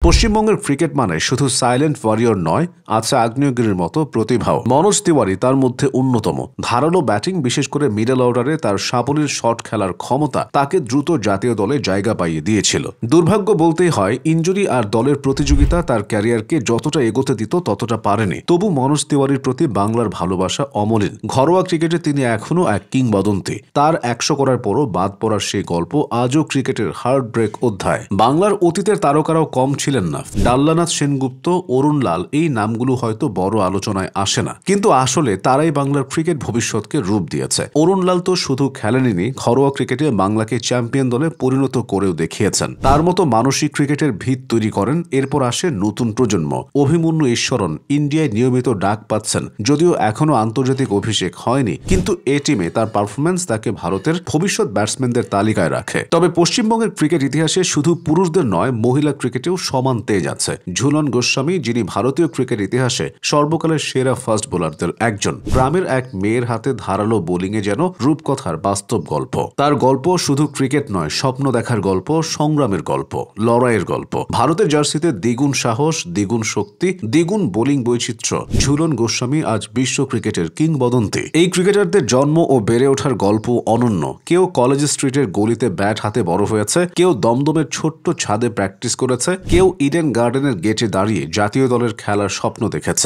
পশ্চিমবঙ্গের ক্রিকেট মানে শুধু সাইলেন্ট ওয়ারিয়র নয়, আছে আগ্নেয়গিরির মতো প্রতিভাও। মনোজ তিওয়ারি তার মধ্যে অন্যতম। ধারালো ব্যাটিং, বিশেষ করে মিডল অর্ডারে তার সাবলীল শট খেলার ক্ষমতা তাকে দ্রুত জাতীয় দলে জায়গা পাইয়ে দিয়েছিল। দুর্ভাগ্য বলতেই হয়, ইনজুরি আর দলের প্রতিযোগিতা তার ক্যারিয়ারকে যতটা এগোতে দিত ততটা পারেনি। তবু মনোজ তিওয়ারির প্রতি বাংলার ভালোবাসা অমলিন। ঘরোয়া ক্রিকেটে তিনি এখনও এক কিংবদন্তি। তার ১০০ করার পরও বাদ পড়ার সেই গল্প আজও ক্রিকেটের হার্ট ব্রেক অধ্যায়। বাংলার অতীতের তারকারাও কম ছিলেন না। ডাল্লানাথ সেনগুপ্ত, অরুণ লাল, এই নামগুলো হয়তো বড় আলোচনায় আসে না, কিন্তু আসলে তারাই বাংলার ক্রিকেট ভবিষ্যৎকে রূপ দিয়েছে। অরুণ লাল তো শুধু খেলেননি, ঘরোয়া ক্রিকেটে বাংলাকে চ্যাম্পিয়ন দলে পরিণত করেও দেখিয়েছেন। তার মতো মানসিক ক্রিকেটের ভিত তৈরি করেন। এরপর আসে নতুন প্রজন্ম। অভিমন্যু ঈশ্বরন ইন্ডিয়ায় নিয়মিত ডাক পাচ্ছেন, যদিও এখনো আন্তর্জাতিক অভিষেক হয়নি, কিন্তু এ টিমে তার পারফরম্যান্স তাকে ভারতের ভবিষ্যৎ ব্যাটসম্যানদের তালিকায় রাখে। তবে পশ্চিমবঙ্গের ক্রিকেট ইতিহাসে শুধু পুরুষদের নয়, মহিলা ক্রিকেটেও সমান তেজ আছে। ঝুলন গোস্বামী, যিনি ভারতীয় ক্রিকেট ইতিহাসে সর্বকালের সেরা ফাস্ট বোলারদের একজন। গ্রামের এক মেয়ের হাতে ধারালো বোলিংয়ে যেন রূপকথার বাস্তব গল্প। তার গল্প শুধু ক্রিকেট নয়, স্বপ্ন দেখার গল্প, সংগ্রামের গল্প, লড়াইয়ের গল্প। ভারতের জার্সিতে দ্বিগুণ সাহস, দ্বিগুণ শক্তি, দ্বিগুণ বোলিং বৈচিত্র্য। ঝুলন গোস্বামী আজ বিশ্ব ক্রিকেটের কিংবদন্তি। এই ক্রিকেটারদের জন্ম ও বেড়ে ওঠার গল্প অনন্য। কেউ কলেজ স্ট্রিটের গলিতে ব্যাট হাতে বড় হয়েছে, কেউ দমদমের ছোট্ট ছাদে প্র্যাকটিস করেছে, কেউ ইডেন গার্ডেনের গেটে দাঁড়িয়ে জাতীয় দলের খেলার স্বপ্ন দেখেছে।